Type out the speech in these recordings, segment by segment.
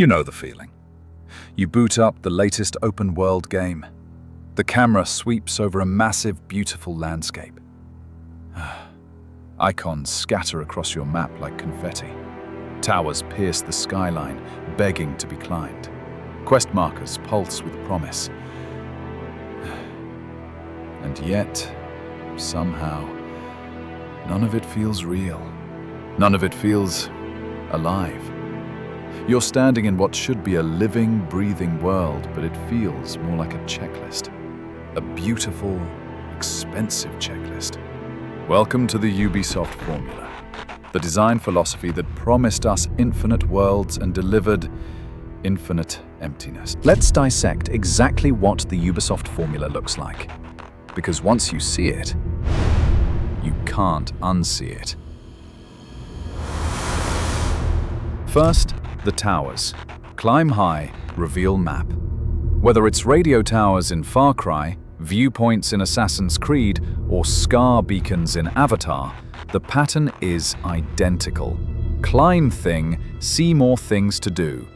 You know the feeling. You boot up the latest open-world game. The camera sweeps over a massive, beautiful landscape. Icons scatter across your map like confetti. Towers pierce the skyline, begging to be climbed. Quest markers pulse with promise. And yet, somehow, none of it feels real. None of it feels alive. You're standing in what should be a living, breathing world, but it feels more like a checklist. A beautiful, expensive checklist. Welcome to the Ubisoft formula. The design philosophy that promised us infinite worlds and delivered infinite emptiness. Let's dissect exactly what the Ubisoft formula looks like. Because once you see it, you can't unsee it. First, the towers. Climb high, reveal map. Whether it's radio towers in Far Cry, viewpoints in Assassin's Creed, or scar beacons in Avatar, the pattern is identical. Climb thing, see more things to do.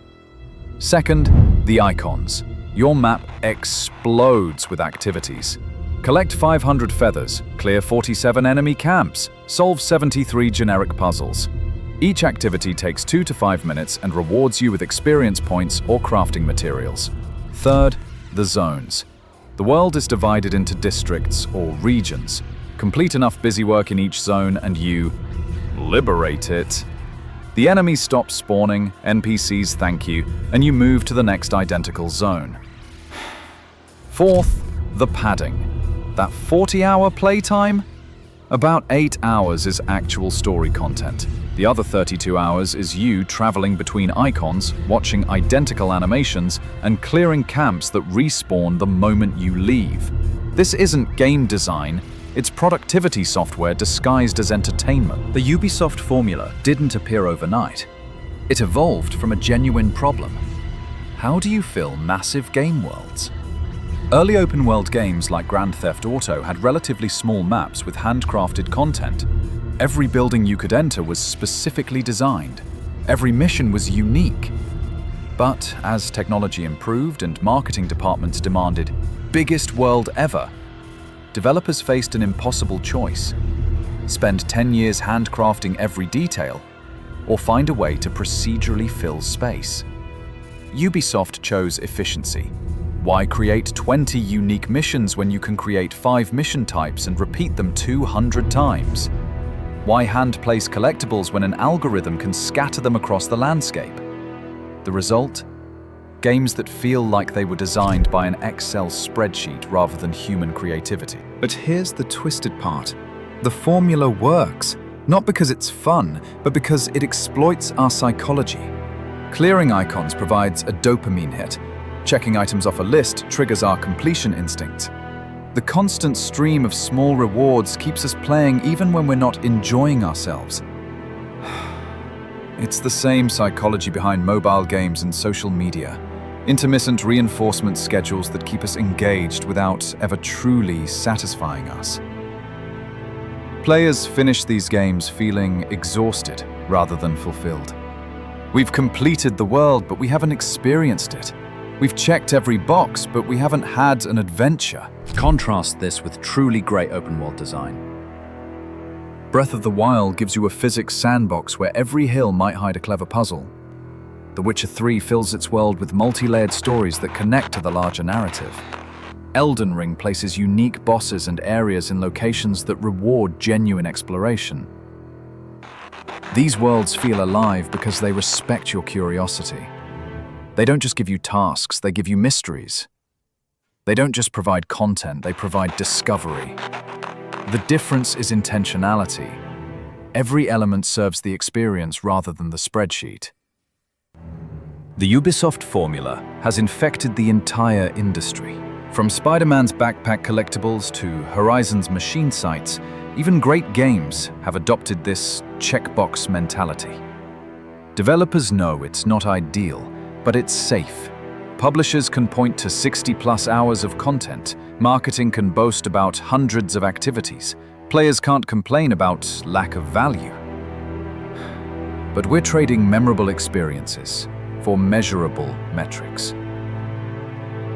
Second, the icons. Your map explodes with activities. Collect 500 feathers, clear 47 enemy camps, solve 73 generic puzzles. Each activity takes 2 to 5 minutes and rewards you with experience points or crafting materials. Third, the zones. The world is divided into districts or regions. Complete enough busy work in each zone and you liberate it. The enemies stop spawning, NPCs thank you, and you move to the next identical zone. Fourth, the padding. That 40-hour playtime? About 8 hours is actual story content. The other 32 hours is you traveling between icons, watching identical animations, and clearing camps that respawn the moment you leave. This isn't game design, it's productivity software disguised as entertainment. The Ubisoft formula didn't appear overnight. It evolved from a genuine problem. How do you fill massive game worlds? Early open-world games like Grand Theft Auto had relatively small maps with handcrafted content. Every building you could enter was specifically designed. Every mission was unique. But as technology improved and marketing departments demanded biggest world ever, developers faced an impossible choice. Spend 10 years handcrafting every detail, or find a way to procedurally fill space. Ubisoft chose efficiency. Why create 20 unique missions when you can create 5 mission types and repeat them 200 times? Why hand-place collectibles when an algorithm can scatter them across the landscape? The result? Games that feel like they were designed by an Excel spreadsheet rather than human creativity. But here's the twisted part. The formula works, not because it's fun, but because it exploits our psychology. Clearing icons provides a dopamine hit. Checking items off a list triggers our completion instinct. The constant stream of small rewards keeps us playing even when we're not enjoying ourselves. It's the same psychology behind mobile games and social media. Intermittent reinforcement schedules that keep us engaged without ever truly satisfying us. Players finish these games feeling exhausted rather than fulfilled. We've completed the world, but we haven't experienced it. We've checked every box, but we haven't had an adventure. Contrast this with truly great open-world design. Breath of the Wild gives you a physics sandbox where every hill might hide a clever puzzle. The Witcher 3 fills its world with multi-layered stories that connect to the larger narrative. Elden Ring places unique bosses and areas in locations that reward genuine exploration. These worlds feel alive because they respect your curiosity. They don't just give you tasks, they give you mysteries. They don't just provide content, they provide discovery. The difference is intentionality. Every element serves the experience rather than the spreadsheet. The Ubisoft formula has infected the entire industry. From Spider-Man's backpack collectibles to Horizon's machine sites, even great games have adopted this checkbox mentality. Developers know it's not ideal, but it's safe. Publishers can point to 60+ hours of content. Marketing can boast about hundreds of activities. Players can't complain about lack of value. But we're trading memorable experiences for measurable metrics.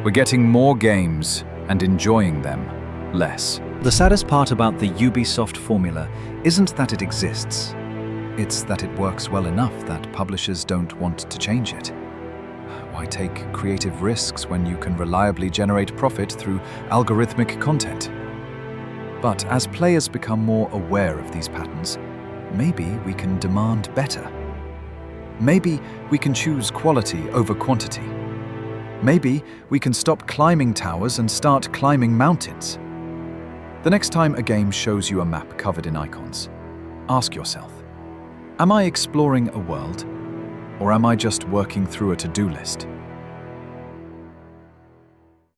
We're getting more games and enjoying them less. The saddest part about the Ubisoft formula isn't that it exists. It's that it works well enough that publishers don't want to change it. Why take creative risks when you can reliably generate profit through algorithmic content? But as players become more aware of these patterns, maybe we can demand better. Maybe we can choose quality over quantity. Maybe we can stop climbing towers and start climbing mountains. The next time a game shows you a map covered in icons, ask yourself, am I exploring a world, or am I just working through a to-do list?